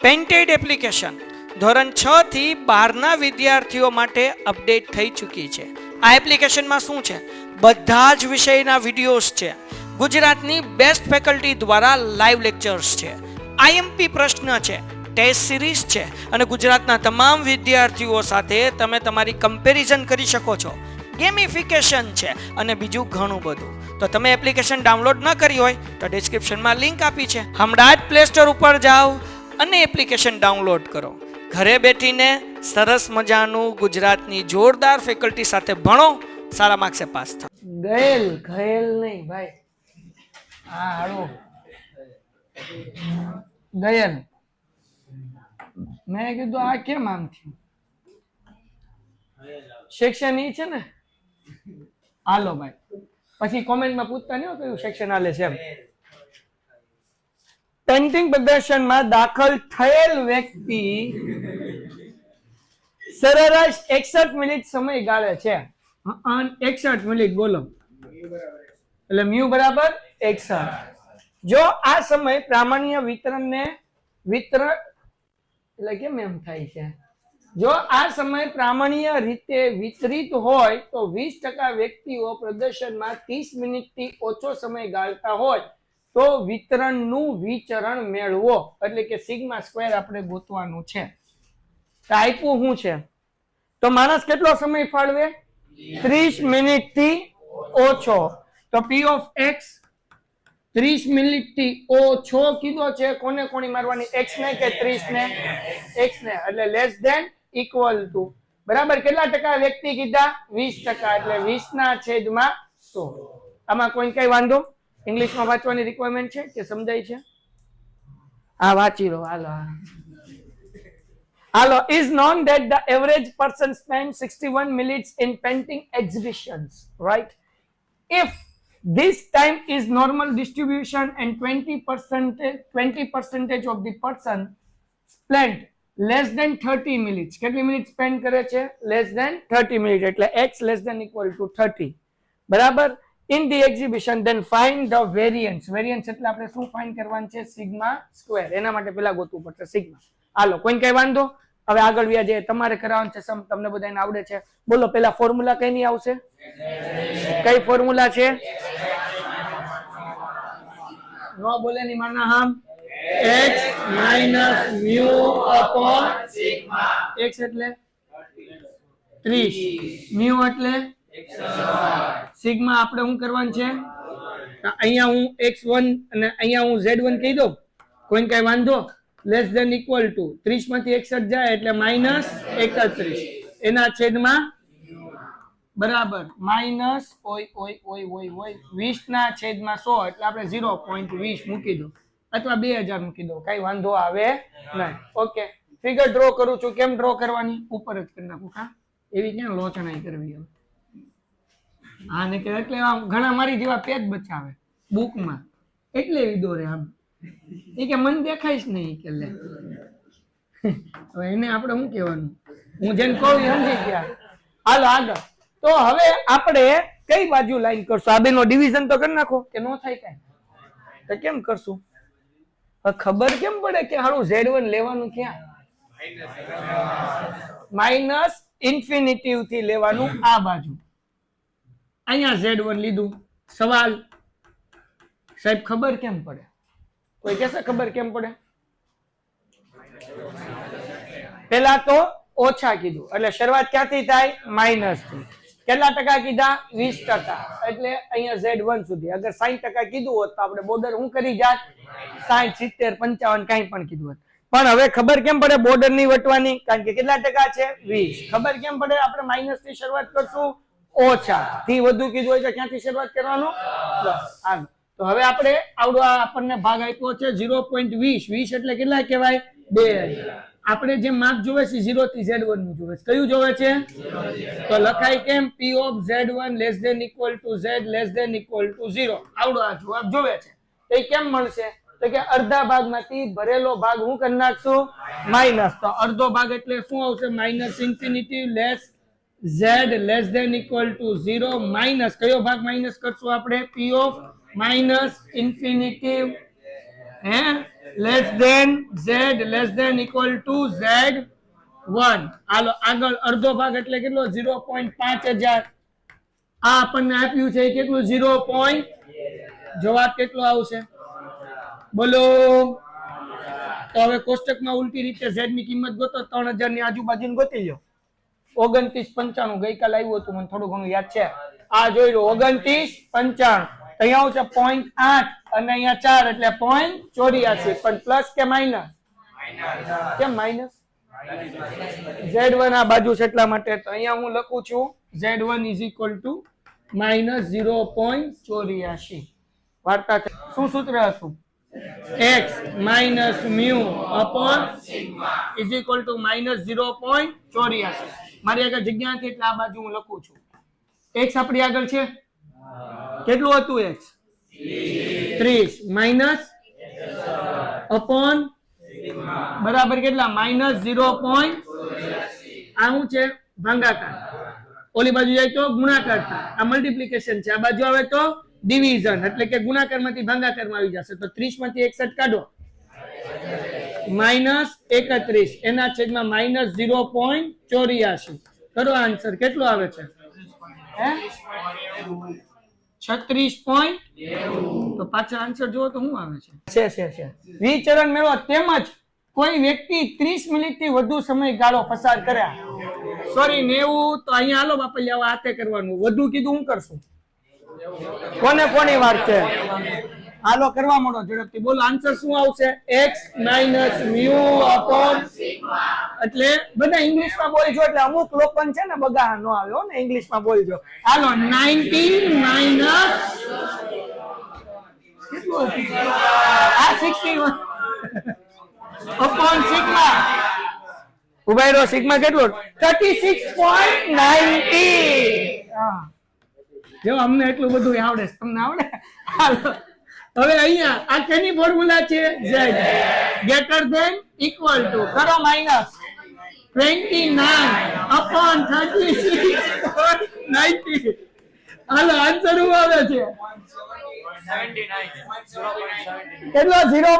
Painted application ધોરણ 6 થી 12ના વિદ્યાર્થીઓ માટે અપડેટ થઈ ચૂકી છે. આ એપ્લિકેશનમાં શું છે? બધા જ વિષયના વિડીયોઝ છે. ગુજરાતની બેસ્ટ ફેકલ્ટી દ્વારા લાઈવ લેક્ચર્સ છે. આઈએમપી પ્રશ્ન છે, ટેસ્ટ સિરીઝ છે અને ગુજરાતના તમામ વિદ્યાર્થીઓ સાથે તમે તમારી કમ્પેરિઝન કરી શકો છો. ગેમિફિકેશન છે અને બીજું ઘણું બધું. તો તમે એપ્લિકેશન ડાઉનલોડ ન કરી હોય તો ડિસ્ક્રિપ્શનમાં લિંક આપી છે. હમણાં જ પ્લે સ્ટોર ઉપર જાઓ અને એપ્લિકેશન ડાઉનલોડ કરો. ઘરે બેઠીને સરસ મજાનું ગુજરાતની જોરદાર ફેકલ્ટી સાથે ભણો, સારા માર્ક્સે પાસ થાઓ. ગયેલ ઘયેલ નહીં ભાઈ, હા હાલો ગયેલ. મેં કીધું આ કેમ આમ થયું? સેક્શન ઈ છે ને, હાલો ભાઈ. પછી કોમેન્ટમાં પૂછતા નહીં કયું સેક્શન હાલે છે એમ. પેન્ટિંગ પ્રદર્શનમાં દાખલ થયેલ વ્યક્તિ સરેરાશ 61 મિનિટ સમય ગાળે છે. 61 મિનિટ બોલો, એટલે મ્યુ બરાબર 61. જો આ સમય પ્રામાણ્ય વિતરણ એટલે કેમ એમ થાય છે? જો આ સમય પ્રામાણ્ય રીતે વિતરિત હોય તો 20% વ્યક્તિઓ પ્રદર્શનમાં 30 મિનિટથી ઓછો સમય ગાળતા હોય તો વિતરણનું વિચરણ મેળવો. એટલે કે સિગ્મા સ્ક્વેર આપણે ગોતવાનું છે. આપ્યું શું છે? તો માણસ કેટલો સમય ફાળવે? 30 મિનિટથી ઓછો. તો P of X 30 મિનિટથી ઓછો કીધો છે. કોને કોની મારવાની? X ને કે 30 ને? X ને. એટલે લેસ ધેન ઇક્વલ ટુ બરાબર કેટલા ટકા વ્યક્તિ કીધા? 20%. એટલે 20 ના છેદમાં 100. આમાં કોઈ કઈ વાંધો? ઇંગ્લિશમાં વાંચવાની રિક્વાયરમેન્ટ છે કે સમજાય છે? હા વાંચી લો. હાલો is known that the average person spends 61 minutes in painting exhibitions, right? If this time is normal distribution and 20% of the person spent less than 30 minutes. કેટલી મિનિટ સ્પેન્ડ કરે છે? less than 30 minute. એટલે x less than equal to 30 બરાબર. in the exhibition then find the variance. variance એટલે આપણે શું find કરવાનું છે? Sigma square. એના માટે પેલા ગોતવું પડશે સિગ્મા. હાલો કોઈ કઈ વાંધો? હવે આગળ વ્યા જે તમારે કરાવવાનું છે સમ તમને બધાને આવડે છે. બોલો પેલા ફોર્મ્યુલા કઈ ની આવશે? કઈ ફોર્મ્યુલા છે? નો બોલે ની માના હમ x minus mu upon sigma. x એટલે 30, mu એટલે સિગ્મા આપણે શું કરવાનું છે? અહીંયા હું x1 અને અહીંયા હું z1 કહી દઉં. કોઈને કઈ વાંધો? લેસ ધેન ઇક્વલ ટુ 30 માંથી 61 જાય એટલે માઇનસ 31 એના છેદમાં બરાબર માઇનસ 20 ના છેદમાં 100 એટલે આપણે 0.20 મૂકી દો અથવા 2000 મૂકી દો, કઈ વાંધો આવે નહીં. ઓકે, ફિગર ડ્રો કરું છું. કેમ ડ્રો કરવાની? ઉપર જ કરી નાખું. હા એવી ક્યાં લોચનાઈ કરવી? હા ને કે એટલે ઘણા મારી જેવા પેજ બચાવે બુકમાં એટલે એવી દોરે. આમ એ કે મન દેખાઈશ નહીં કે લે હવે એને આપણે શું કહેવાનું? હું જેને કહું સમજી ગયા. હાલો આગળ. તો હવે આપણે કઈ બાજુ લાઈન કરશું? આ બેનો ડિવિઝન તો કરી નાખો કે નો થાય કઈ? તો કેમ કરશું? ખબર કેમ પડે કે હારું Z1 લેવાનું ક્યાં? માઇનસ ઇન્ફિનિટિવ થી લેવાનું આ બાજુ. અહીંયા Z1 લીધું. સવાલ સાહેબ ખબર કેમ પડે? કોઈ કહેશે ખબર કેમ પડે? પેલા તો ઓછા કીધું એટલે શરૂઆત ક્યાંથી થાય? માઇનસ થી. કેટલા ટકા કીધા? 20%. એટલે અહીંયા Z1 સુધી. અગર 60% કીધું હોત તો આપણે બોર્ડર શું કરી જાત? 60, 70, 55 કઈ પણ કીધું હોત. પણ હવે ખબર કેમ પડે બોર્ડર ની વટવાની? કારણ કે કેટલા ટકા છે? 20. ખબર કેમ પડે? આપણે માઇનસ થી શરૂઆત કરશું. ઓછા થી વધુ કીધું હોય તો ક્યાંથી શરૂઆત કરવાનું? પ્લસ. તો હવે આપણે આવડો આપણને ભાગ આપ્યો છે 0.20. 20 એટલે કેટલા કહેવાય? 2000. આપણે જે માર્ક જોવે છે 0 થી Z1 નું જોવે છે. કયું જોવે છે? તો લખાય કેમ? P of Z1 less than equal to Z less than equal to 0. આવડો આ જવાબ જોવે છે. તો કેમ મળશે? તો કે અડધા ભાગમાંથી ભરેલો ભાગ હું કરી નાખશું? માઇનસ. તો અડધો ભાગ એટલે શું આવશે? Minus infinity less Z less than equal to 0 minus કયો ભાગ માઇનસ કરશું આપણે? P of minus infinity less than Z less than equal to Z1. હાલો આગળ અડધો ભાગ એટલે કેટલો 0.5000. આ આપણને આપ્યું છે એ કેટલું 0. જવાબ કેટલો આવશે બોલો. તો હવે કોષ્ટકમાં ઉલટી રીતે z ની કિંમત ગોતો. 3000 ની આજુબાજુ ગોતી લો. 29.95 ગઈકાલે આવ્યું હતું, મને થોડું ઘણું યાદ છે. આ જોઈ લો 29.95. અહીંયા આવશે 0.8 અને અહીંયા 4 એટલે 0.84. પણ પ્લસ કે માઇનસ? કેમ માઇનસ? Z1 આ બાજુ છે એટલા માટે. તો અહીંયા હું લખું છું Z1 is equal to minus 0.84. વાર્તા શું સૂત્ર હતું? x minus mu upon is equal to minus 0.84. મારી આગળ જગ્યા નથી એટલે આ બાજુ હું લખું છું. x આપણી આગળ છે, કેટલું હતું x? 30 minus upon બરાબર કેટલા? minus 0. આ શું છે? ભાગાકાર. ઓલી બાજુ જાય તો ગુણાકાર થાય. આ મલ્ટીપ્લિકેશન છે. આ બાજુ આવે તો ડિવિઝન, એટલે કે ગુણાકારમાંથી ભાગાકારમાં આવી જશે. તો 30 માંથી 61 કાઢો, -31 એના છેદમાં -0.84. કરો આન્સર કેટલો આવે છે? 36. તો પાછળ આન્સર જુઓ તો શું આવે છે? વિચરણ મેળવો. તેમજ કોઈ વ્યક્તિ 30 મિનિટથી વધુ સમયગાળો પસાર કર્યા, સોરી 90, તો અહીંયા હાલો બાપા આવા હાથે કરવાનું. વધુ કીધું હું કરશું? કોની વાત છે? હાલો કરવા માંડો ઝડપથી. બોલો આન્સર શું આવશે? x minus mu upon એટલે બધા ઇંગ્લિશમાં બોલજો, એટલે અમુક લોકોને છે ને બગા નો આવે હો ને, ઇંગ્લિશમાં બોલજો. હાલો 19 minus કેટલું હતું? આ 61 upon sigma. ઉભા રહો, સિગ્મા કેટલું? 36.90. હા જો અમને એટલું બધું આવડે, તમને આવડે? હાલો હવે અહીંયા આ કેની ફોર્મ્યુલા છે? z greater than equal to કરો માઈનસ 29 upon 36.90. હાલો આન્સર શું આવે છે? 79. કેટલો? 0.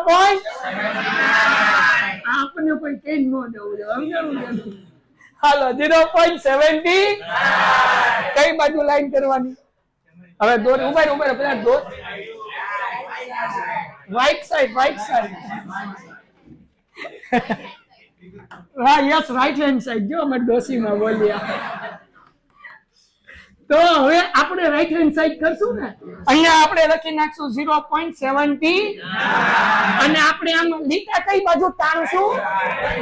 આપણને કોઈ કઈ ન દેવું જોઈએ. હાલો 0.70. કઈ બાજુ લાઈન કરવાની? હવે દોર ઉભા પેલા દોર રાઈટ સાઈડ. હા યસ, રાઈટ હેન્ડ સાઈડ. જો અમે ડોસીમાં બોલ્યા. તો હવે આપણે રાઈટ હેન્ડ સાઈડ કરશું ને. અહીંયા આપણે લખી નાખશું 0.70 અને આપણે આમ લીટા કઈ બાજુ તાણશું?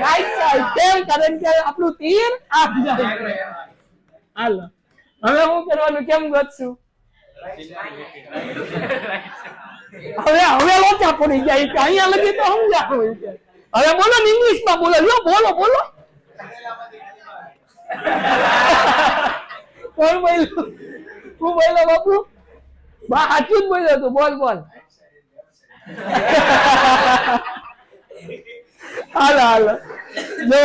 Right side. કેમ? કારણ કે આપણું તીર આમ જાય. હાલો હવે શું કરવાનું? કેમ ગોતશું? હવે લોચા પડી જાય કે અહીંયા લગી તો સમજાવું છે. હવે બોલો ને ઇંગ્લિશમાં બોલો. બોલો કોણ બોલ્યું? તું બોલ્યો બાપુ? બા સાચું જ બોલ્યો તું. બોલ. હાલો જો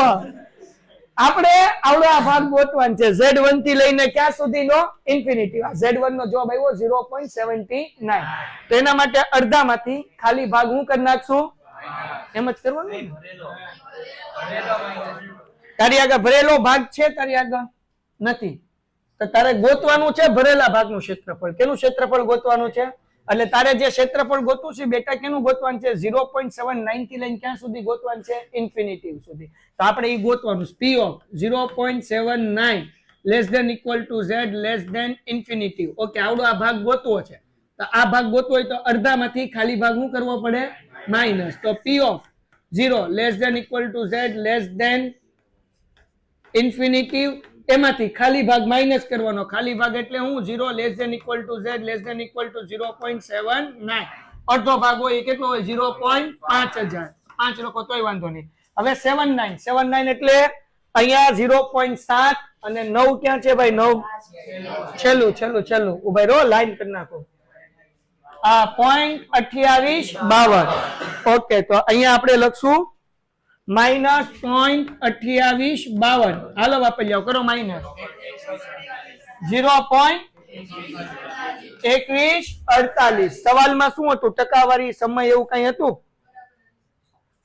આપણે આવડો આ ભાગ ગોતવાનો છે. Z1 થી લઈને ક્યાં સુધીનો? ઇન્ફિનિટી. Z1 નો જવાબ આવ્યો 0.79. તો એના માટે અડધામાંથી ખાલી ભાગ હું કરી નાખશું. એમ જ કરવાનું. તારી આગળ ભરેલો ભાગ છે? તારી આગળ નથી. તો તારે ગોતવાનું છે ભરેલા ભાગનું ક્ષેત્રફળ. કેનું ક્ષેત્રફળ ગોતવાનું છે? એટલે તારે જે ક્ષેત્રફળ ગોતવું છે બેટા કેનું ગોતવાનું છે? 0.79 થી લઈને ક્યાં સુધી ગોતવાનું છે? ઇન્ફિનિટી સુધી. તો આપણે એ ગોતવાનું p of 0.79 less than equal to z less than infinity. Okay, આવડો આ ભાગ ગોતવો છે. તો આ ભાગ ગોતવો હોય તો અડધામાંથી ખાલી ભાગ શું કરવો પડે? માઇનસ. તો p of 0 less than equal to z less than infinity, એમાંથી ખાલી ભાગ માઇનસ કરવાનો. ખાલી ભાગ એટલે હું 0 less than equal to z less than equal to 0.79. અડધો ભાગ હોય કેટલો હોય? 0.5000. 5 લોકો તોય વાંધો નહીં. હવે 79 એટલે અહીંયા 0.7 અને 9 ક્યાં છે ભાઈ? 9 છેલ્લું. ઉભા રહો, લાઈન કરી નાખો. આ 0.2852. ઓકે, તો અહીંયા આપણે લખશું -0.2852. હાલો વાપરી જાઓ, કરો માઇનસ 0.2148. સવાલમાં શું હતું? ટકાવારી, સમય એવું કઈ હતું?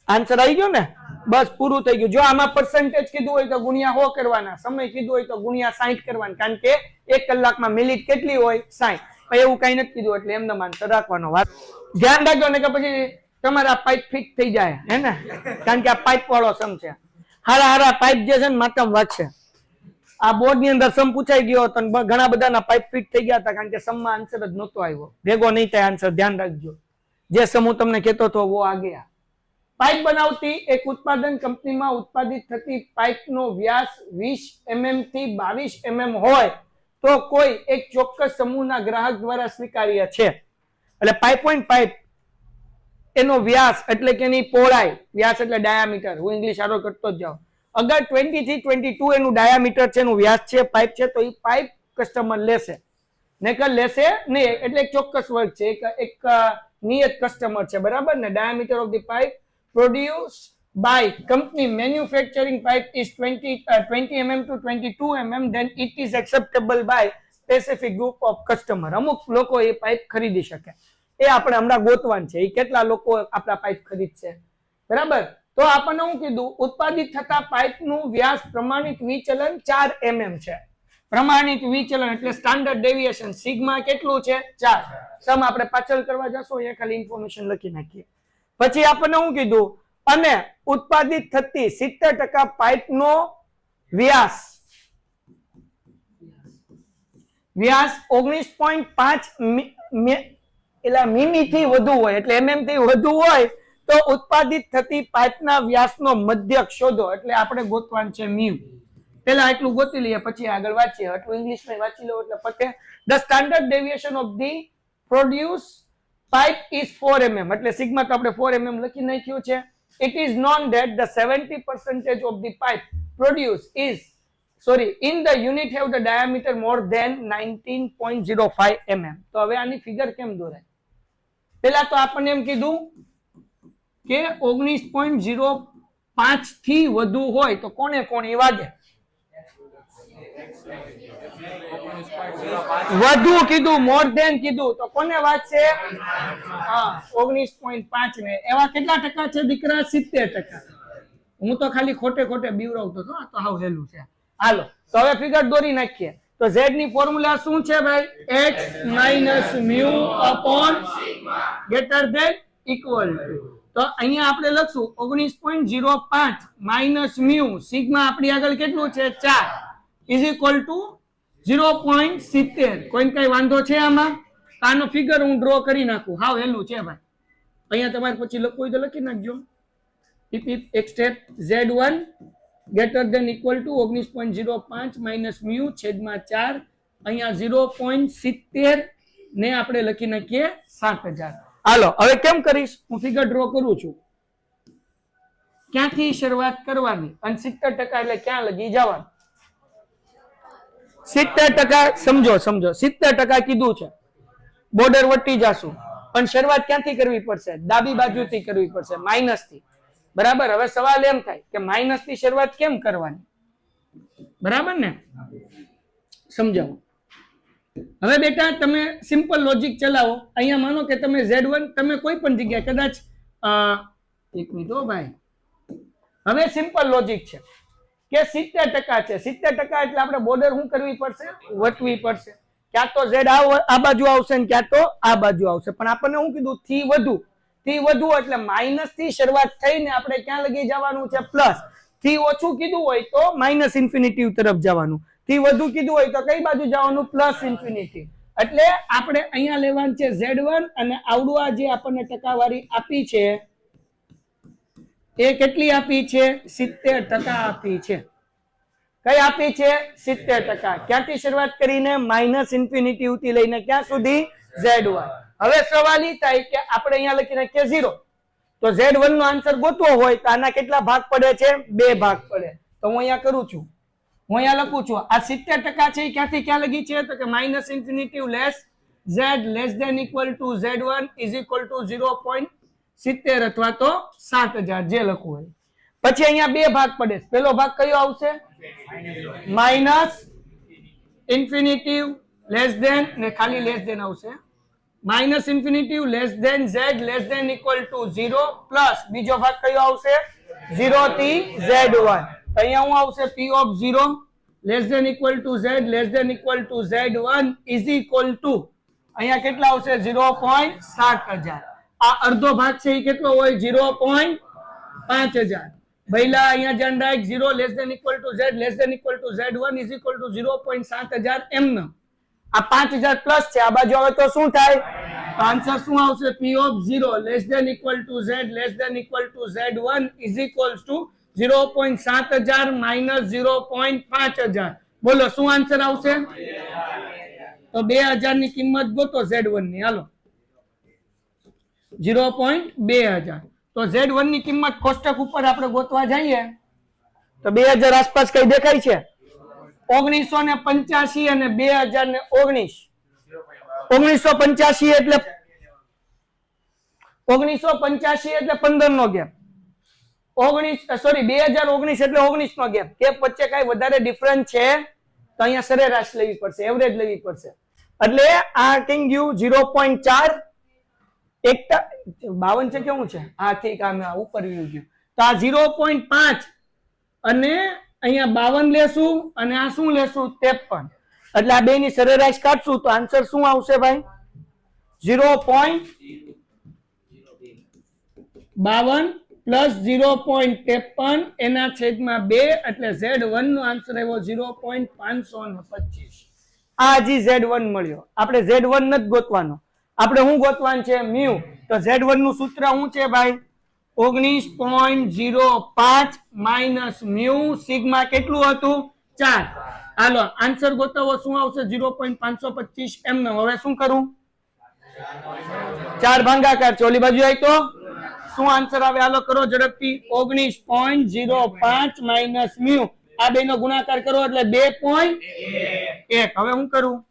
આન્સર આવી ગયો ને? બસ પૂરું થઈ ગયું. જો આમાં પર્સન્ટેજ કીધું હોય તો ગુણ્યા 100 કરવાના, સમય કીધું હોય તો ગુણ્યા 60 કરવાના, કારણ કે 1 કલાકમાં મિનિટ કેટલી હોય? 60. પણ એવું કઈ નથી કીધું એટલે એમને આન્સર રાખવાનો. વાત ધ્યાન રાખજો ને કે પછી તમારા પાઇપ ફિટ થઈ જાય હે ને, કારણ કે આ પાઇપ વાળો સમ છે. હારા પાઇપ જે છે ને માતમ વાંચશે. આ બોર્ડ ની અંદર સમ પૂછાઈ ગયો તો ઘણા બધાના પાઇપ ફિટ થઈ ગયા હતા, કારણ કે સમમાં આન્સર જ નહોતો આવ્યો. ભેગો નહીં થાય આન્સર, ધ્યાન રાખજો. જે સમ હું તમને કહેતો હતો વો આ ગયા. પાઇપ બનાવતી એક ઉત્પાદન કંપનીમાં ઉત્પાદિત થતી પાઇપનો વ્યાસ 20 mm થી 22 mm હોય તો કોઈ એક ચોક્કસ સમૂહના ગ્રાહક દ્વારા સ્વીકાર્ય છે. એટલે પાઇપ હોય ને પાઇપ, એનો વ્યાસ એટલે કે એની પહોળાઈ, વ્યાસ એટલે ડાયામીટર, હું ઇંગ્લિશ આરો કરતો જ જાઉં. અગર 20 થી 22 એનું ડાયામીટર છે, એનું વ્યાસ છે, પાઇપ છે, તો એ પાઇપ કસ્ટમર લેશે. નકર લેશે નહીં, એટલે એક ચોક્કસ વર્ગ છે, એક નિયત કસ્ટમર છે, બરાબર ને? Diameter of the pipe produced by company manufacturing pipe is 20 mm to 22 mm, then it is acceptable by specific group of customer. અમુક લોકો એ પાઇપ ખરીદી શકે, એ આપણે હમણાં ગોતવાન છે, એ કેટલા લોકો આપણા પાઇપ ખરીદશે, બરાબર? તો આપણને શું કીધું? ઉત્પાદિત થતા પાઇપનું વ્યાસ પ્રમાણિત વિચલન 4 mm છે. પ્રમાણિત વિચલન એટલે સ્ટાન્ડર્ડ ડેવિએશન, સિગ્મા કેટલું છે? 4. સમ આપણે પાછળ કરવા જશો, અહીંયા ખાલી ઇન્ફોર્મેશન લખી નાખીએ. પછી આપણને શું કીધું? અને ઉત્પાદિત થતી 70% પાઇપનો વ્યાસ 19.5 એટલે મીમી થી વધુ હોય, એટલે mm થી વધુ હોય તો ઉત્પાદિત થતી પાઇપના વ્યાસનો મધ્યક શોધો. એટલે આપણે ગોતવાનું છે મ્યુ. પેલા એટલું ગોતી લઈએ, પછી આગળ વાંચીએ. એટલું ઇંગ્લિશમાં વાંચી લો એટલે પતે. The standard deviation of the produce pipe is 4 mm, એટલે સિગ્મા તો આપણે 4 mm લખી નાખ્યું છે. It is known that the 70% of the pipe produced in the unit have the diameter more than 19.05 mm. તો હવે આની ફિગર કેમ દોરાય? પેલા તો આપણને એમ કીધું કે 19.05 થી વધુ હોય તો કોને કોણ વાગે? વધુ કીધું, મોર ધેન કીધું તો કોને વાંચશે? હા, 19.5 ને. એવા કેટલા ટકા છે દીકરા? 70%. હું તો ખાલી ખોટે બીવરાવતો હતો, આ તો હાવ હેલું છે. હાલો તો હવે ફિગર દોરી નાખીએ. તો z ની ફોર્મ્યુલા શું છે ભાઈ? x minus mu upon greater than equal to. તો અહીંયા આપણે લખશું 19.05 minus mu, સિગ્મા આપણી આગળ કેટલું છે? 4 is equal to 0.70. કોઈને કઈ વાંધો છે આમાં? આનો ફિગર હું ડ્રો કરી નાખું, હાવ હેલું છે ભાઈ. અહીંયા તમારે પછી લખવું હોય તો લખી નાખજો. if એક step z1 greater than equal to 19.05 minus mu છેદમાં 4, અહીંયા 0.70 ને આપણે લખી નાખીએ 7000. હાલો હવે કેમ કરીશ? હું ફિગર ડ્રો કરું છું. ક્યાંથી શરૂઆત કરવાની અને 70% એટલે ક્યાં લગી જવાનું? 70% સમજો 70% કીધું છે, બોર્ડર વટી જાશું, પણ શરૂઆત ક્યાંથી કરવી પડશે? ડાબી બાજુથી કરવી પડશે, માઇનસ થી, બરાબર? હવે સવાલ એમ થાય કે માઇનસ થી શરૂઆત કેમ કરવાની, બરાબર ને? સમજાવો. હવે બેટા તમે સિમ્પલ લોજિક ચલાવો. અહીંયા માનો કે તમે Z1 તમે કોઈ પણ જગ્યાએ કદાચ એક મિનિટ હો ભાઈ, હવે સિમ્પલ લોજિક છે કે 70% છે. 70% એટલે આપણે બોર્ડર શું કરવી પડશે? વટવી પડશે. ક્યાં તો Z આ બાજુ આવશે ને ક્યાં તો આ બાજુ આવશે. પણ આપણને શું કીધું? થી વધુ એટલે માઇનસ થી શરૂઆત થઈને આપણે ક્યાં લગી જવાનું છે? પ્લસ. થી ઓછું કીધું હોય તો માઇનસ ઇન્ફિનિટી તરફ જવાનું, થી વધુ કીધું હોય તો કઈ બાજુ જવાનું? Plus infinity. એટલે આપણે અહીંયા લેવાનું છે Z1 અને આવડું આ જે આપણને ટકાવારી આપી છે એ કેટલી આપી છે? 70% આપી છે. કઈ આપી છે? 70%. ક્યાંથી શરૂઆત કરીને? માઇનસ ઇન્ફિનિટી થી લઈને ક્યાં સુધી? Z1. હવે સવાલ એ થાય કે આપણે અહીંયા લખી નાખીએ 0, તો Z1 નો આન્સર ગોતવો હોય તો આના કેટલા ભાગ પડે છે? 2 ભાગ પડે. તો હું અહીંયા કરું છું, હું અહીંયા લખું છું આ 70% છે ક્યાંથી ક્યાં લગી છે? તો કે minus infinity less Z less than equal to Z1 is equal to 0.70 અથવા તો 7000 જે લખવું હોય. પછી અહીંયા 2 ભાગ પડે. પહેલો ભાગ કયો આવશે? માઇનસ ઇન્ફિનિટી લેસ ધેન ને ખાલી લેસ ધેન આવશે. Minus infinity less than z less than equal to 0 plus બીજો ભાગ કયો આવશે 0 થી z1 અહીંયા હું આવશે p of 0 less than equal to z less than equal to z1 is equal to અહીંયા કેટલા આવશે 0.7000 આ અડધો ભાગ છે એ કેટલો હોય 0.5000 પહેલા અહીંયા ધ્યાન રાખ 0 less than equal to z less than equal to z1 is equal to 0.7000 એમ આ 5000 પ્લસ છે આ બાજુ આવે તો શું થાય તો આન્સર શું આવશે p of 0 less than equal to z less than equal to z1 is equal to 0.7000 minus 0.5000 બોલો શું આન્સર આવશે તો 2000 ની કિંમત ગોતો z1 ની હાલો 0.2000 તો z1 ની કિંમત કોષ્ટક ઉપર આપણે ગોતવા જઈએ તો 2000 આસપાસ કઈ દેખાય છે 1985 અને 2019 1985 એટલે 15 નો ગેપ 2019 એટલે 19 નો ગેપ કે વચ્ચે કઈ વધારે ડિફરન્સ છે તો અહીંયા સરેરાશ લેવી પડશે એવરેજ લેવી પડશે એટલે આ કિંગ યુ 0.4 એકતા 52 છે કેવું છે આ ઠીક આ ઉપર વ્યૂ ગયું તો આ 0.5 અને અહીંયા 52 લેશું અને આ શું લેશું 53 એટલે આ બે ની સરેરાશ કાઢશું તો આન્સર શું આવશે ભાઈ 0.52 પ્લસ 0.53 એના છેદમાં 2 એટલે z1 નો આન્સર આવ્યો 0.525 આ જી z1 મળ્યો આપણે z1 નથી ગોતવાનો આપણે શું ગોતવાનું છે મ્યુ તો z1 નું સૂત્ર શું છે ભાઈ 19.05 માઇનસ મ્યુ સિગ્મા કેટલું હતું 4 હાલો આન્સર ગોતાવો શું આવશે 0.525 એમ ને હવે શું કરું 4 ભાગાકાર છે ઓલી બાજુ આવી તો શું આન્સર આવે હાલો કરો ઝડપથી 19.05 માઇનસ મ્યુ આ બે નો ગુણાકાર કરો એટલે 2.1 હવે હું કરું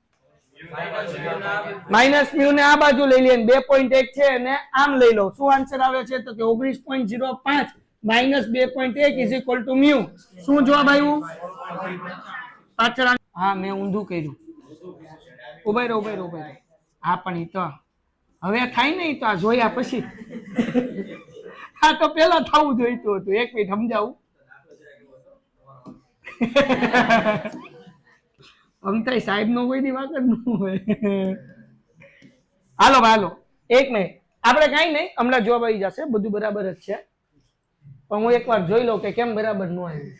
માઇનસ મ્યુ ને આ બાજુ લઈ લઈએ 2.1 છે અને આમ લઈ લો શું આન્સર આવે છે તો કે 19.05 minus 2.1 is equal two mu શું જવાબ આવ્યું પાછળ હા મેં ઊંધું કર્યું ઉભા રહો હા પણ ઈ તો હવે થાય ને તો આ જોયા પછી આ તો પેલા થવું જોઈતું હતું એક મિનિટ સમજાવું અમતાઈ સાહેબ નો કોઈ દી વાક જ ન હોય હાલો એક મિનિટ આપણે કઈ નહીં હમણાં જવાબ આવી જશે બધું બરાબર જ છે પણ હું એકવાર જોઈ લઉં કે કેમ બરાબર ન આવ્યું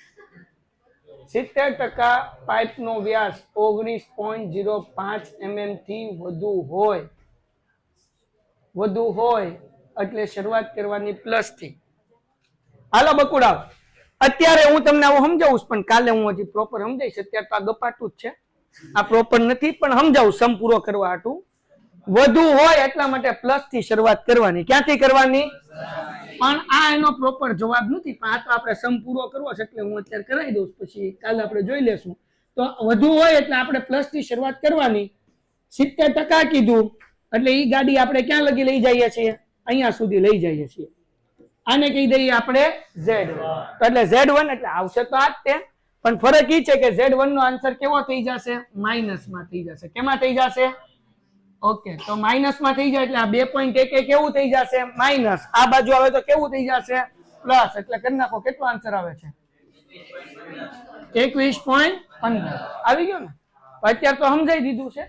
70% પાઇપ નો વ્યાસ 19.05 mm થી વધુ હોય એટલે શરૂઆત કરવાની પ્લસ થી હાલો બકુડા અત્યારે હું તમને આવું સમજાવું પણ કાલે હું હજી પ્રોપર સમજાઈશ અત્યારે તો આ ગપાટું જ છે આ પ્રોપર નથી પણ સમજાવું સમ પૂરો કરવા હાટું વધુ હોય એટલા માટે પ્લસ થી શરૂઆત કરવાની ક્યાંથી કરવાની પણ આ એનો પ્રોપર જવાબ નથી પણ આ તો આપણે સમ પૂરો કરવો છે એટલે હું અત્યારે કરાવી દઉં પછી કાલે આપણે જોઈ લેશું તો વધુ હોય એટલે આપણે પ્લસ થી શરૂઆત કરવાની 70% કીધું એટલે ઈ ગાડી આપણે ક્યાં લગી લઈ જઈએ છીએ અહીંયા સુધી લઈ જઈએ છીએ આને કહી દઈએ આપણે Z1 એટલે Z1 એટલે આવશે તો આ જ તે પણ ફરક ઈ છે કે Z1 નો આન્સર કેવો થઈ જશે માઇનસ માં થઈ જશે કેમાં થઈ જશે ઓકે તો માઇનસ માં થઈ જાય એટલે આ 2.1 કેવું થઈ જશે માઇનસ આ બાજુ આવે તો કેવું થઈ જશે પ્લસ એટલે કરી નાખો કેટલો આન્સર આવે છે 21.15 આવી ગયો ને અત્યારે તો સમજાઈ દીધું છે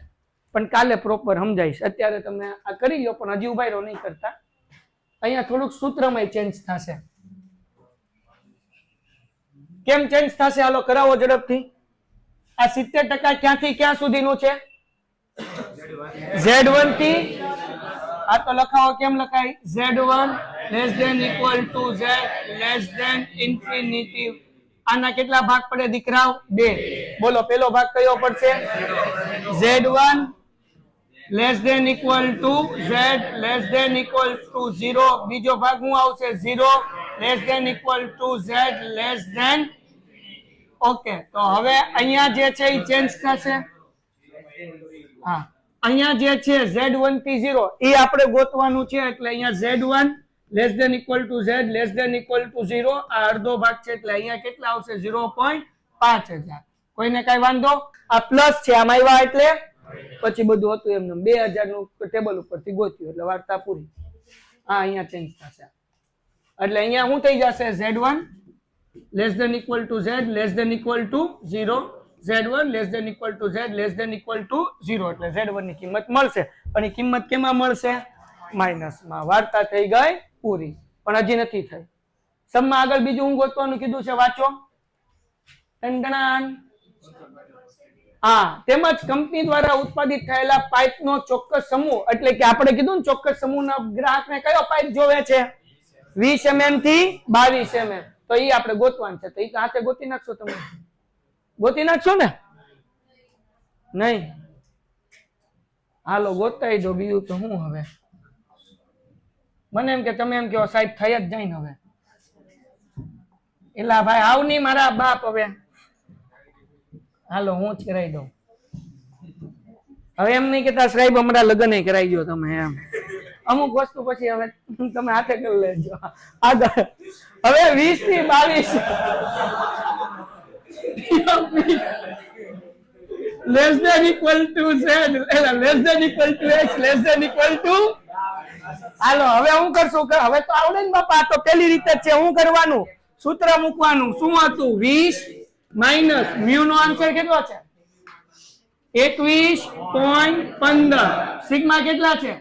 પણ કાલે પ્રોપર સમજાઈશ અત્યારે તમે આ કરી લો પણ હજી ઉભા રહો નહીં કરતા અહીંયા થોડુંક સૂત્રમાં ચેન્જ થશે કેમ ચેન્જ થશે હાલો કરાવો ઝડપથી આ 70% ક્યાંથી ક્યાં સુધીનું છે Z1 થી આ તો લખાવો કેમ લખાય Z1 less than equal to Z less than infinity આના કેટલા ભાગ પડે દીકરાઓ 2 બોલો પેલો ભાગ કયો પડશે Z1 less than equal to Z less than equal to 0 બીજો ભાગ શું આવશે 0 less than equal to Z less than okay તો હવે અહીંયા જે છે એ ચેન્જ થશે હા અહીંયા જે છે Z1 થી 0 એ આપણે ગોતવાનું છે એટલે અહીંયા Z1 less than equal to Z less than equal to 0 આ અડધો ભાગ છે એટલે અહીંયા કેટલા આવશે 0.5000 કોઈને કઈ વાંધો આ પ્લસ છે આમાં આવ્યા એટલે પછી બધું હતું એમને 2000 નું ટેબલ ઉપરથી ગોત્યું એટલે વાર્તા પૂરી. આ અહીંયા ચેન્જ થશે એટલે અહીંયા શું થઈ જશે z1 less than equal to z less than equal to 0, z1 less than equal to z less than equal to 0 એટલે z1 ની કિંમત મળશે. પણ એ કિંમત કેમાં મળશે? માઇનસમાં. વાર્તા થઈ ગઈ પૂરી, પણ હજી નથી થઈ. સમમાં આગળ બીજું હું ગોતવાનું કીધું છે, વાંચો. હા, તેમજ કંપની દ્વારા ઉત્પાદિત થયેલા પાઇપનો ચોક્કસ સમૂહ, એટલે કે આપણે કીધું ને ચોક્કસ સમૂહના ગ્રાહકને કયો પાઇપ જોવે છે? 20 mm થી 22 mm. તો એ આપણે ગોતવાનું છે. તો એ હાથે ગોતી નાખશો તમે? ગોતી નાખશો ને? નહીં? હાલો ગોતાઈ દો, બીજું તો હું હવે. મને એમ કે તમે એમ કહો સાહેબ થઈ જ જાય ને હવે. એલા ભાઈ આવ નહીં મારા બાપ હવે. હાલો હું જ કરાવી દઉં. હવે એમ નહીં કેતા સાહેબ હમણાં લગ્ન કરાવી ગયો તમે એમ. અમુક વસ્તુ પછી હવે તમે હાથે કરી લેજો. આગળ હવે 20 થી 22 less than equal to z less than equal to x less than equal to. હાલો હવે હું કરશું, હવે તો આવડે ને બાપા. તો પેલી રીતે જ છે. હું કરવાનું? સૂત્ર મૂકવાનું. શું હતું? 20 માઇનસ મ્યુ નો આન્સર કેટલો છે? 21.15. સિગ્મા કેટલા છે?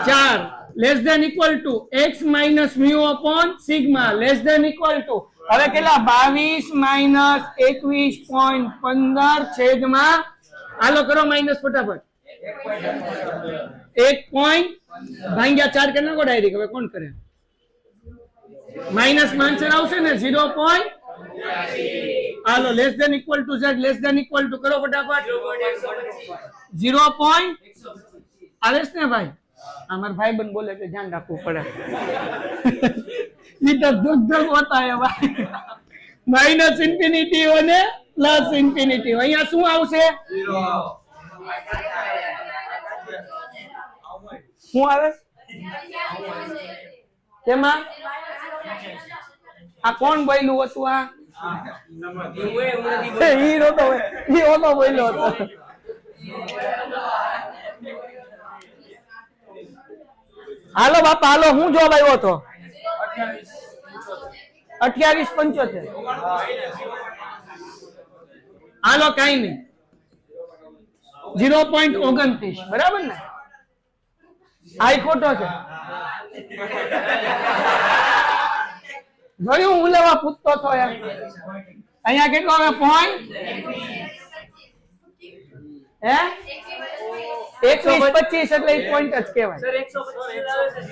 4 less than equal to x minus mu upon sigma less than equal to. હવે કેટલા? 22 માઇનસ 21.15 છેદમાં. હાલો કરો માઇનસ ફટાફટ. 1 ભાગ્યા 4 કે ના ડાયરેક્ટ. હવે કોણ કરે? માઇનસ માં આન્સર આવશે ને 0. હાલો less than equal to z less than equal to કરો ફટાફટ. 0. આવે છે ને ભાઈ? અમાર ભાઈ બન બોલે કે ધ્યાન રાખવું પડે. ઈ તો ધક હોતા હે ભાઈ. માઇનસ ઇન્ફિનિટી અને પ્લસ ઇન્ફિનિટી. અહીંયા શું આવશે? 0. શું આવે? કેમાં? આ કોણ બોલ્યું હતું? આ હીરો તો હીરો બોલ્યો હતો. હાલો બાપા હાલો, હું જવાબ આવ્યો હતો? 28.75. હાલો કઈ નહીં, 0.29 બરાબર ને? આ ખોટો છે. જોયું હું લેવા પૂછતો છો યાર. અહીંયા કેટલો આવે? પોઈન્ટ હે 21.25 એટલે એક પોઈન્ટ જ કહેવાય. સર 125 આવે છે 0.125.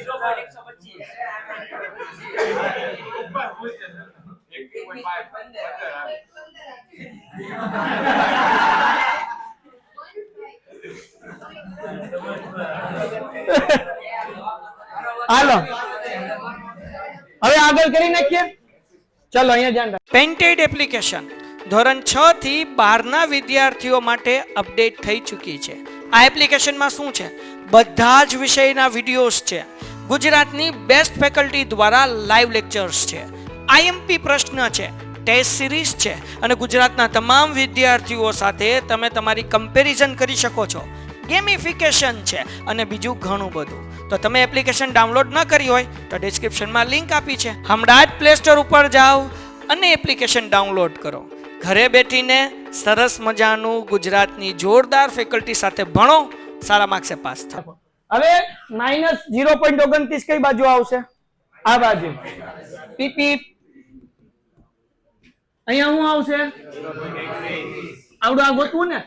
હાલો હવે આગળ કરી નાખીએ. ચલો અહીંયા ધ્યાન રાખો. પેન્ટેડ એપ્લિકેશન ધોરણ 6 થી 12 વિદ્યાર્થીઓ માટે અપડેટ થઈ ચૂકી છે. આ એપ્લિકેશનમાં શું છે? બધા જ વિષયના વિડીયોઝ છે. ગુજરાતની બેસ્ટ ફેકલ્ટી દ્વારા લાઈવ લેક્ચર્સ છે. આઈએમપી પ્રશ્ન છે, ટેસ્ટ સિરીઝ છે અને ગુજરાતના તમામ વિદ્યાર્થીઓ સાથે તમે તમારી કમ્પેરિઝન કરી શકો છો. ગેમિફિકેશન છે અને બીજું ઘણું બધું. તો તમે એપ્લિકેશન ડાઉનલોડ ન કરી હોય તો ડિસ્ક્રિપ્શનમાં લિંક આપી છે. હમણાં જ પ્લે સ્ટોર ઉપર જાઓ અને એપ્લિકેશન ડાઉનલોડ કરો. ઘરે બેઠીને સરસ મજાનું ગુજરાતની જોરદાર ફેકલ્ટી સાથે ભણો, સારા માર્ક્સે પાસ થાઓ. હવે માઇનસ 0.29 કઈ બાજુ આવશે? આ બાજુ. પીપી અહીંયા શું આવશે? આવડું આ ગોતવું ને?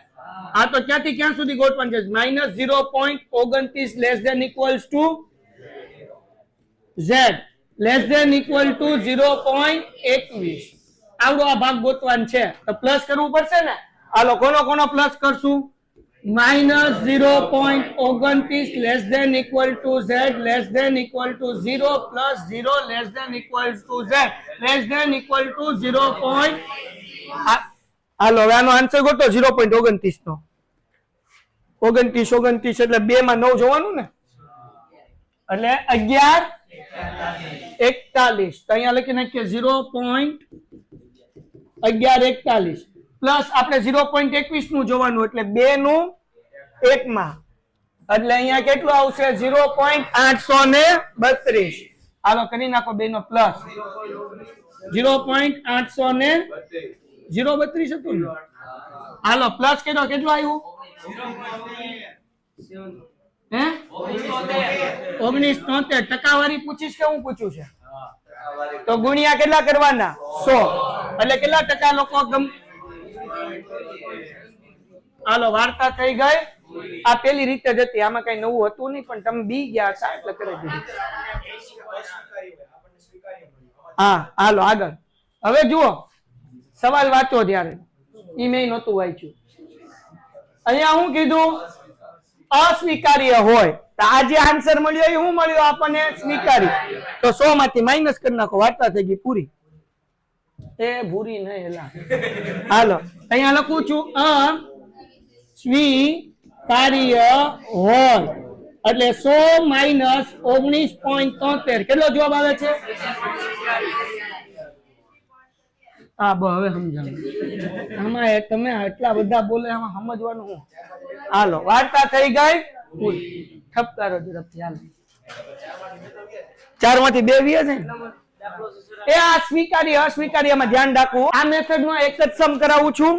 આ તો ક્યાંથી ક્યાં સુધી ગોતવાનું છે? Minus 0.29 less than equals to z less than equal to 0.21. આવડો આ ભાગ ગોતવાનો છે તો પ્લસ કરવું પડશે ને? હાલો કોનો કોનો પ્લસ કરશું? Minus 0.29 less than equal to z less than equal to 0 plus 0 less than equal to z less than equal to 0. હાલો હવે આનો આન્સર ગોતો 0.29 નો. 29 એટલે 2 માં 9 જોવાનું ને, એટલે 11.41. તો અહીંયા લખી નાખીએ 0.1141 પ્લસ આપણે 0.21 નું જોવાનું એટલે 2 નું 1 માં એટલે અહીંયા કેટલું આવશે 0.832 હાલો કરી નાખો બે નો પ્લસ 0.832 હતું ને હાલો પ્લસ કેટલું આવ્યું હે 1973 ટકાવારી પૂછીશ કે હું પૂછું છે તો ગુણ્યા કેટલા કરવાના 100 એટલે કેટલા ટકા લોકો હાલો વાર્તા થઈ ગઈ આ પેલી રીતે જ હતી આમાં કઈ નવું હતું નહીં પણ તમે બી ગયા હતા એટલે કરી દીધું હા હાલો આગળ હવે જુઓ સવાલ વાંચો ત્યારે ઈ મેં નહોતું વાંચ્યું અહીંયા હું કીધું અસ્વીકાર્ય હોય તો આ જે આન્સર મળ્યો એ શું મળ્યો આપણને સ્વીકાર્ય તો 100 માંથી માઇનસ કરી નાખો વાર્તા થઈ ગઈ પૂરી એ ભૂરી નહીં એલા હાલો અહીંયા લખું છું અસ્વીકાર્ય હોય એટલે 100 માઇનસ 19.73 કેટલો જવાબ આવે છે હા હવે સમજાવું આમાં તમે આટલા બધા બોલે આમાં સમજવાનું હું હાલો વાર્તા થઈ ગઈ ઠપકારો ઝડપથી હાલો 4 માંથી 2 વ્યા છે એ આ સ્વીકાર્ય અસ્વીકાર્યમાં ધ્યાન રાખવું આ મેથડ નો એક જ સમ કરાવું છું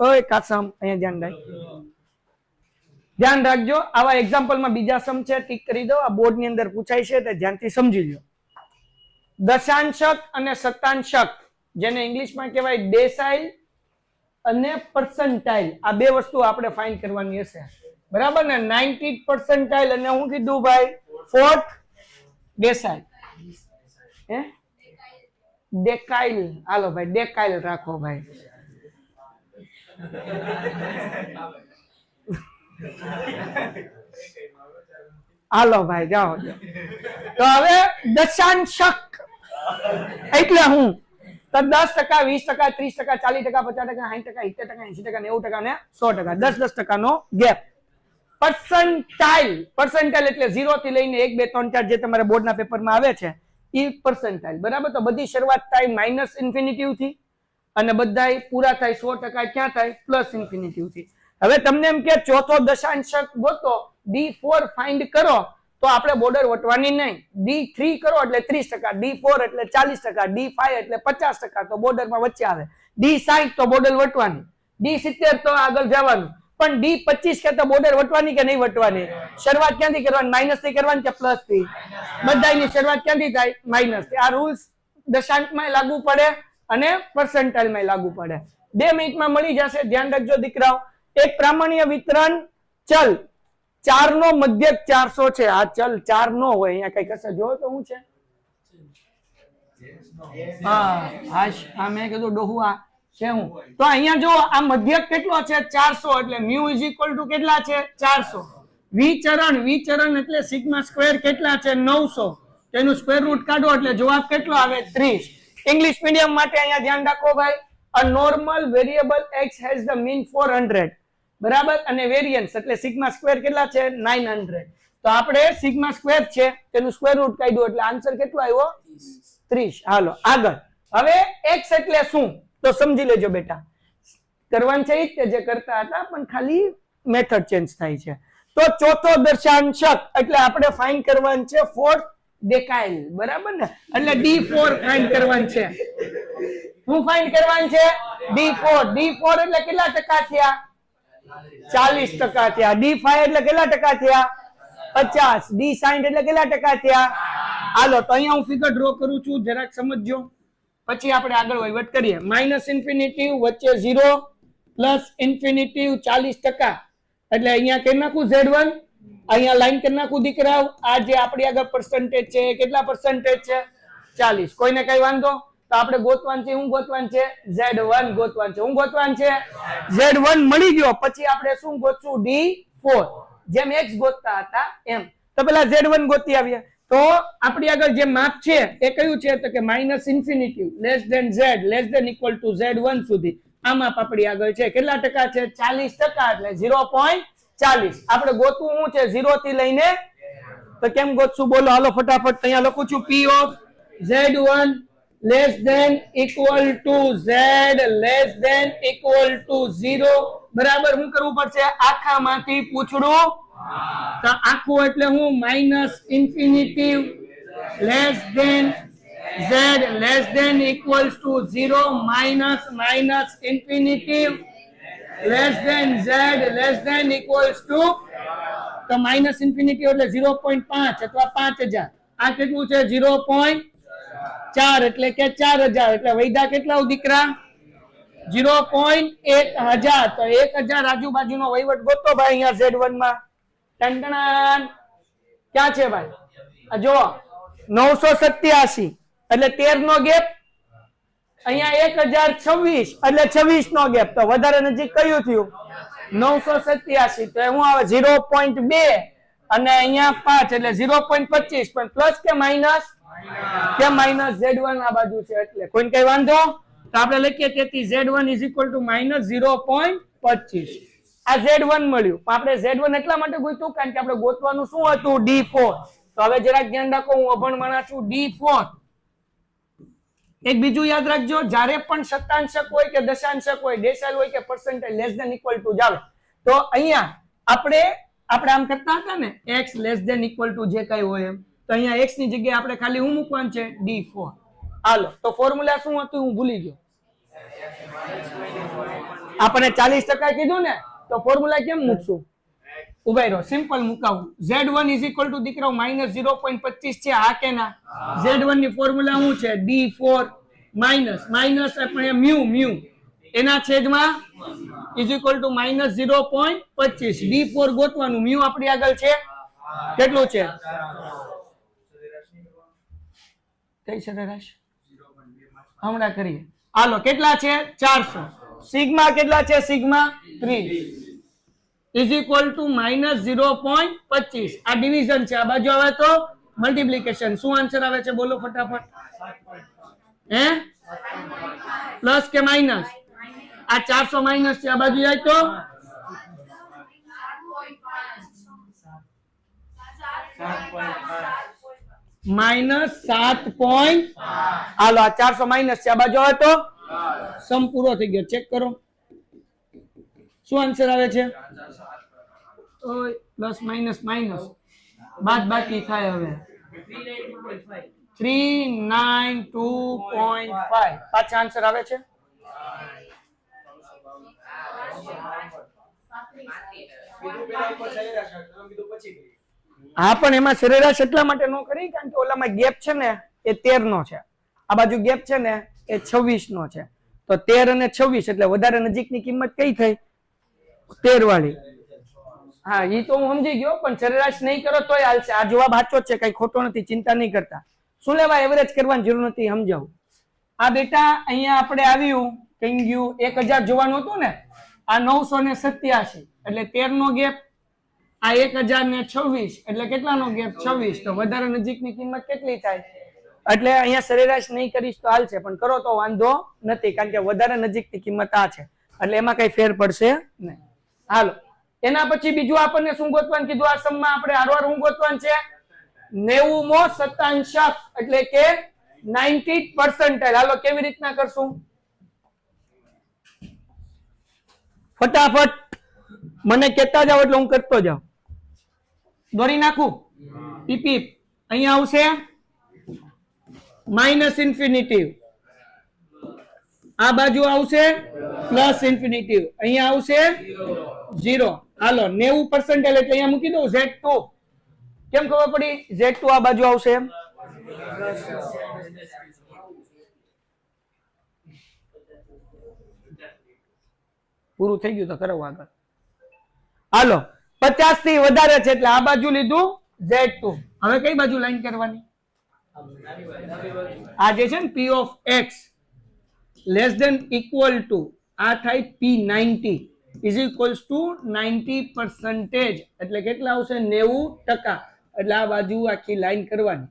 ઓય કાસમ અહીંયા ધ્યાન રાખ ધ્યાન રાખજો આવા એક્ઝામ્પલ માં બીજા સમ છે ટીક કરી દો આ બોર્ડ ની અંદર પૂછાય છે તે ધ્યાનથી સમજી લો દશાંશક અને શતાંશક જેને ઇંગ્લિશમાં કહેવાય ડેસાઇલ અને પર્સન્ટાઇલ આ બે વસ્તુ આપણે ફાઇન્ડ કરવાની હશે બરાબર ને 90 પર્સન્ટાઇલ અને હું કીધું ભાઈ 4th ડેસાઇલ હે ડેકાઇલ હાલો ભાઈ ડેકાઇલ રાખો ભાઈ હાલો ભાઈ જાઓ તો હવે દશાંશક એટલે હું તો 10%, 20%, 30%, 40%, 50%, 60%, 70%, 80%, 90%, 100%, 10% નો ગેપ પર્સન્ટાઇલ પર્સન્ટાઇલ એટલે 0 થી લઈને 1 2 3 4 જે તમારા બોર્ડના પેપરમાં આવે છે ઈ પર્સન્ટાઇલ બરાબર તો બધી શરૂઆત થાય માઇનસ ઇન્ફિનિટિવ થી અને બધાય પૂરા થાય 100% ક્યાં થાય પ્લસ ઇન્ફિનિટિવ થી હવે તમને એમ કે ચોથો દશાંશક ગોતો D4 ફાઇન્ડ કરો તો આપણે બોર્ડર વટવાની નહીં D3 કરો એટલે 30%, D4 એટલે 40%, D5 એટલે 50% તો બોર્ડરમાં વચ્ચે આવે D60 તો બોર્ડર વટવાની D70 તો આગળ જવાનું પણ D25 કે તો બોર્ડર વટવાની કે નહીં વટવાની શરૂઆત ક્યાંથી કરવાની માઇનસ થી કરવાની કે પ્લસ થી બધાની શરૂઆત ક્યાંથી થાય માઇનસ થી આ રૂલ્સ દશાંશમાં લાગુ પડે અને પર્સન્ટાઇલમાં લાગુ પડે 2 મિનિટમાં મળી જશે ધ્યાન રાખજો દીકરાઓ એક પ્રામાણ્ય વિતરણ ચલ 4 નો મધ્યક 400 છે આ ચલ 4 નો હોય અહીંયા કઈ કશે જો તો હું છે હા આ મેં કીધું ડોહુ આ છે હું તો અહીંયા જો આ મધ્યક કેટલો છે 400 એટલે મ્યુ ઇઝ ઇક્વલ ટુ કેટલા છે 400 વિચરણ એટલે સિગ્મા સ્ક્વેર કેટલા છે 900 તેનું સ્ક્વેર રૂટ કાઢો એટલે જવાબ કેટલો આવે 30 ઇંગ્લિશ મીડિયમ માટે અહીંયા ધ્યાન રાખો ભાઈ a normal variable x has the mean 400 બરાબર અને વેરિયન્સ એટલે સિગ્મા સ્ક્વેર કેટલા છે 900 તો આપણે સિગ્મા સ્ક્વેર છે તેનું સ્ક્વેર રૂટ કાઢ્યું એટલે આન્સર કેટલો આવ્યો 30 હાલો આગળ હવે x એટલે શું તો સમજી લેજો બેટા કરવાનું છે કે જે કરતા હતા પણ ખાલી મેથડ ચેન્જ થાય છે તો ચોથો દશાંશક એટલે આપણે ફાઇન્ડ કરવાનું છે 4th ડેકાઇલ બરાબર ને એટલે D4 ફાઇન્ડ કરવાનું છે હું ફાઇન્ડ કરવાનું છે D4 એટલે કેટલા ટકા થયા 40% થયા D5 એટલે કેટલા ટકા થયા 50 D60 એટલે કેટલા ટકા થયા હાલો તો અહીંયા હું ફિગર ડ્રો કરું છું જરાક સમજજો પછી આપણે આગળ વહીવટ કરીએ માઇનસ ઇન્ફિનિટિવ વચ્ચે 0 પ્લસ ઇન્ફિનિટિવ 40% એટલે અહીંયા કરી નાખું Z1 અહીંયા લાઈન કરી નાખું દીકરાઓ આ જે આપણી આગળ પર્સન્ટેજ છે કેટલા પર્સન્ટેજ છે 40 કોઈને કઈ વાંધો તો આપણે ગોતવાનું છે હું ગોતવાનું છે Z1 ગોતવાનું છે હું ગોતવાનું છે Z1 મળી ગયો પછી આપણે શું ગોતશું D4 જેમ x ગોતતા હતા એમ તો પેલા Z1 ગોતી આવ્યા તો આપણી આગળ જે માપ છે એ કયું છે તો કે minus infinity less than z less than equal to Z1 સુધી આ માપ આપણી આગળ છે કેટલા ટકા છે 40% એટલે 0.40 આપણે ગોતવું શું છે 0 થી લઈને તો કેમ ગોતશું બોલો હાલો ફટાફટ અહીંયા લખું છું P of Z1 less than equal to Z less than equal to 0 બરાબર શું કરવું પડશે આખામાંથી પૂછડું તો આખું એટલે હું minus infinity less than z less than equals to 0 minus minus infinity less than z less than equals to તો minus infinity એટલે 0.5 અથવા 5000 આ કેટલું છે 0.4 એટલે કે 4000 એટલે વૈધા કેટલા દીકરા 0.1000 તો 1000 આજુબાજુનો વહીવટ ગોતો ભાઈ અહીંયા Z1 માં ટંટણાન ક્યાં છે ભાઈ આ જો 987 એટલે 13 નો ગેપ અહીંયા 1026 એટલે 26 નો ગેપ તો વધારે નજીક કયું થયું 987 તો હું આવે 0.2 અને અહીંયા 5 એટલે 0.25 પણ પ્લસ કે માઈનસ Z1 આ બાજુ છે એટલે કોઈને કઈ વાંધો તો આપણે લખીએ તેથી Z1 -0.25 આ Z1 મળ્યું આપણે Z1 એટલા માટે ગોત્યું કારણ કે આપણે ગોતવાનું શું હતું D4 તો હવે જરાક ધ્યાન રાખો હું અભણ માણસ છું D4 એક બીજું યાદ રાખજો જ્યારે પણ શતાંશક હોય કે દશાંશક હોય ડેસિમલ હોય કે percentage less than equal to જાવે તો અહીંયા આપણે આમ કરતા હતા ને x less than equal to જે કઈ હોય એમ તો અહીંયા x ની જગ્યાએ આપણે ખાલી શું મૂકવાનું છે D4 હાલો તો ફોર્મ્યુલા શું હતું હું ભૂલી ગયો આપણે 40% કીધું ને તો ફોર્મ્યુલા કેમ મૂકશું ઉભા રહો સિમ્પલ મુકાવું Z1 દીકરો -0.25 છે આ કે ના Z1 ની ફોર્મ્યુલા શું છે D4 માઇનસ આપણે મ્યુ એના છેદમાં -0.25 D4 ગોતવાનું મ્યુ આપણી આગળ છે કેટલું છે કઈ સરેરાશ હમણાં કરીએ હાલો કેટલા છે 400 સિગ્મા કેટલા છે સિગ્મા 3 -0.25 આ ડિવિઝન છે આ બાજુ આવે તો મલ્ટીપ્લિકેશન શું આન્સર આવે છે બોલો ફટાફટ હે પ્લસ કે માઇનસ આ 400 માઇનસ છે આ બાજુ જાય તો -7. હાલો આ 400 માઇનસ છે આ બાજુ આવે તો સમ પૂરો થઈ ગયો ચેક કરો શું આન્સર આવે છે પ્લસ માઇનસ બાદ બાકી થાય હવે 392.5 પાછા આન્સર આવે છે હા પણ એમાં સરેરાશ એટલા માટે નો કરી કારણ કે ઓલામાં ગેપ છે ને એ 13 નો છે આ બાજુ ગેપ છે ને એ 26 નો છે તો 13 અને 26 એટલે વધારે નજીકની કિંમત કઈ થઈ 13 વાળી હા એ તો હું સમજી ગયો પણ સરેરાશ નહીં કરો તોય હાલશે આ જવાબ સાચો છે કઈ ખોટો નથી ચિંતા નહીં કરતા શું લેવા એવરેજ કરવાની જરૂર નથી સમજાવું આ બેટા અહીંયા આપણે આવ્યું કઈ ગયું 1000 જોવાનું હતું ને આ 987 એટલે 13 નો ગેપ આ 1026 એટલે કેટલાનો ગેપ 26 તો વધારે નજીકની કિંમત કેટલી થાય એટલે અહીંયા સરેરાશ નહીં કરીશ તો હાલશે પણ કરો તો વાંધો નથી કારણ કે વધારે નજીકની કિંમત આ છે એટલે એમાં કઈ ફેર પડશે નહીં હાલો એના પછી બીજું આપણને શું ગોતવાનું કીધું આ સમમાં આપણે હારવાર શું ગોતવાનું છે 90 મો શતાંશક એટલે કે 90%. હાલો કેવી રીતના કરશું ફટાફટ મને કહેતા જાવ એટલે હું કરતો જાઉં દોરી નાખું પીપી અહીંયા આવશે માઇનસ ઇન્ફિનિટી આ બાજુ આવશે પ્લસ ઇન્ફિનિટી અહીંયા આવશે 0 હાલો 90% એટલે અહીંયા મૂકી દઉં Z2 કેમ ખબર પડી Z2 આ બાજુ આવશે પૂરું થઈ ગયું તો કરો આગળ હાલો 50 થી વધારે છે એટલે આ બાજુ લીધું Z2 હવે કઈ બાજુ લાઈન કરવાની આ જે છે ને P of X less than equal to આ થાય P90 ઇઝ ઇક્વલ્સ ટુ 90% એટલે કેટલા આવશે 90% એટલે આ બાજુ આખી લાઈન કરવાની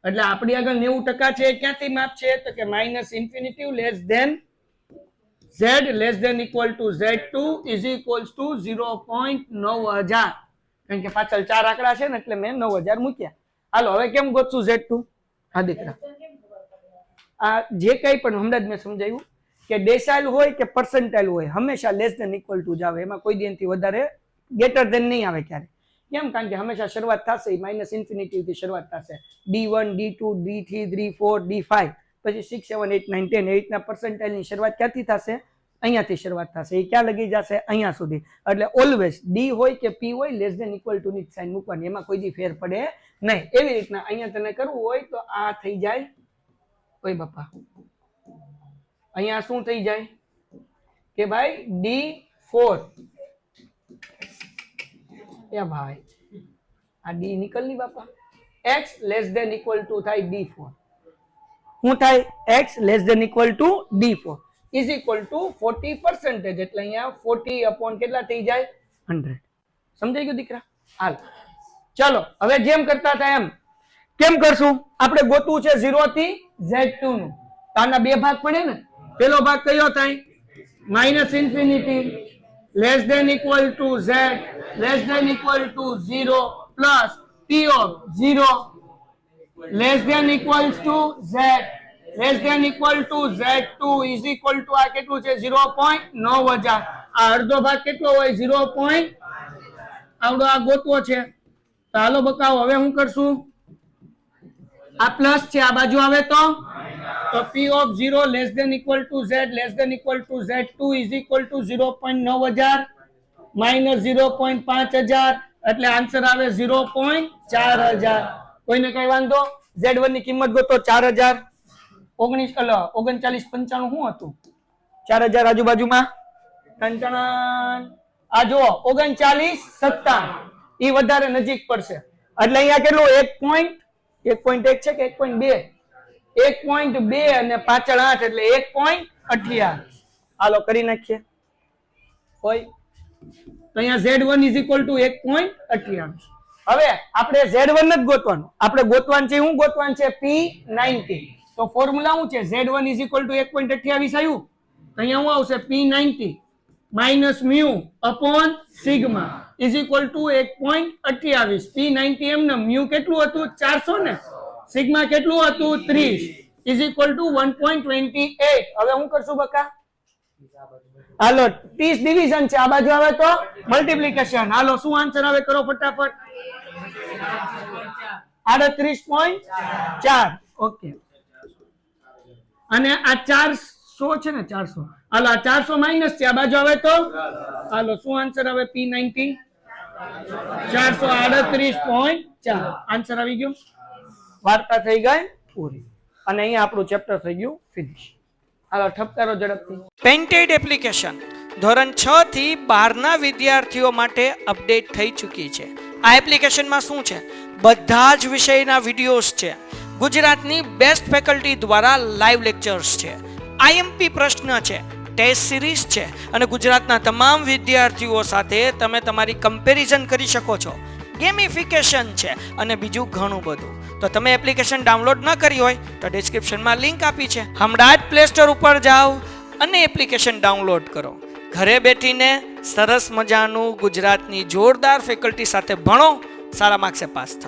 એટલે આપણી આગળ 90% છે ક્યાંથી માપ છે તો કે minus infinity less than Z less than equal to Z2 is equals to 0.9000 કારણ કે પાછળ 4 આંકડા છે ને એટલે મેં 9000 મૂક્યા હાલો હવે કેમ ગોતશું Z2 હા દીકરા આ જે કંઈ પણ હમણાં જ મેં સમજાવ્યું કે ડેસાઇલ હોય કે પર્સન્ટાઇલ હોય હંમેશા લેસ ધેન ઇક્વલ ટુ જ આવે, એમાં કોઈ દીથી વધારે ગ્રેટર ધેન નહીં આવે ક્યારે. કેમ? કારણ કે હંમેશા શરૂઆત થશે માઇનસ ઇન્ફિનિટી થી શરૂઆત થશે. D1 D2 D3 D4 D5 પછી 6 7 8 9 10 એ રીતના પર્સન્ટાઇલ ની શરૂઆત ક્યાંથી થશે? અહીંયાથી શરૂઆત થશે. એ ક્યાં લગી જશે? અહીંયા સુધી. એટલે ઓલવેઝ ડી હોય કે પી હોય લેસ ધેન ઇક્વલ ટુ ની સાઇન મૂકવાની, એમાં કોઈ દી ફેર પડે નહીં. એવી રીતના અહીંયા તને કરવું હોય તો આ થઈ જાય, ઓય બાપા અહીંયા શું થઈ જાય કે ભાઈ D4 એ ભાઈ આ ડી નીકળ ની બાપા, x less than equal to થાય D4. શું થાય? x less than equal to D4 is equal to 40%, એટલે અહીંયા 40 અપોન કેટલા થઈ જાય? 100. સમજાઈ ગયું દીકરા? હાલ ચલો હવે જેમ કરતા હતા એમ કેમ કરશું? આપણે ગોતવું છે 0 થી Z2 નું. આના બે ભાગ પડે ને. પેલો ભાગ કયો થાય? Minus infinity less than equal to Z less than equal to 0 plus P of 0 less than equal to Z less than equal to Z2 is equal to આ કેટલું છે? 0.9000. આ અડધો ભાગ કેટલો હોય? 0. આવડો આ ગોતવો છે. તો હાલો બકાવો હવે શું કરશું? આ પ્લસ છે, આ બાજુ આવે તો P of 0 less than equal to Z less than equal to Z2 is equal to 0.9000 minus 0.5000 એટલે આન્સર આવે 0.4000. કોઈને કઈ વાંધો? Z1 ની કિંમત ગોતો 4000. 39 95 શું હતું? 4000 આજુબાજુમાં આ જુઓ 39 57 ઈ વધારે નજીક પડશે એટલે અહીંયા કેટલું 1.1 છે કે 1.2? 1.2 અને પાછળ 8 એટલે 1.28. હાલો કરી નાખીએ. હોય તો અહીંયા Z1 ઇઝ ઇક્વલ ટુ 1.28. હવે આપણે Z1 જ ગોતવાનું. આપણે ગોતવાનું છે, શું ગોતવાનું છે? P90. તો ફોર્મ્યુલા શું છે? Z1 ઇઝ ઇક્વલ ટુ 1.28 આવ્યું. તો અહીંયા શું આવશે? P90 minus mu upon sigma is equal two 1.28. P90 એમને મ્યુ કેટલું હતું? 400 ને. સિગ્મા કેટલું હતું? 30 ઇઝ ઇક્વલ ટુ 1.28. હવે શું કરશું બકા? હાલો 30 ડિવિઝન છે, આ બાજુ આવે તો મલ્ટીપ્લિકેશન. હાલો શું આન્સર આવે? કરો ફટાફટ. 38.4. ઓકે. અને આ 400 છે ને 400. હાલો આ 400 માઇનસ છે, આ બાજુ આવે તો હાલો શું આન્સર આવે? P90 438.4. આન્સર આવી ગયો. વાર્તા થઈ ગઈ પૂરી અને અહીંયા આપણું ચેપ્ટર થઈ ગયું ફિનિશ. હાલો ઠપકારો ઝડપથી. પેન્ટેડ એપ્લિકેશન ધોરણ 6 થી 12 ના વિદ્યાર્થીઓ માટે અપડેટ થઈ ચૂકી છે. આ એપ્લિકેશનમાં શું છે? બધા જ વિષયના વિડીયોઝ છે. ગુજરાતની બેસ્ટ ફેકલ્ટી દ્વારા લાઈવ લેક્ચર્સ છે, IMP પ્રશ્ન છે, ટેસ્ટ સિરીઝ છે અને ગુજરાતના તમામ વિદ્યાર્થીઓ સાથે તમે તમારી કમ્પેરિઝન કરી શકો છો. ગેમિફિકેશન છે અને બીજું ઘણું બધું. તો તમે એપ્લિકેશન ડાઉનલોડ ન કરી હોય તો ડિસ્ક્રિપ્શનમાં લિંક આપી છે. હમણાં જ પ્લે સ્ટોર ઉપર જાઓ અને એપ્લિકેશન ડાઉનલોડ કરો. ઘરે બેઠીને સરસ મજાનું ગુજરાતની જોરદાર ફેકલ્ટી સાથે ભણો, સારા માર્ક્સે પાસ થાઓ.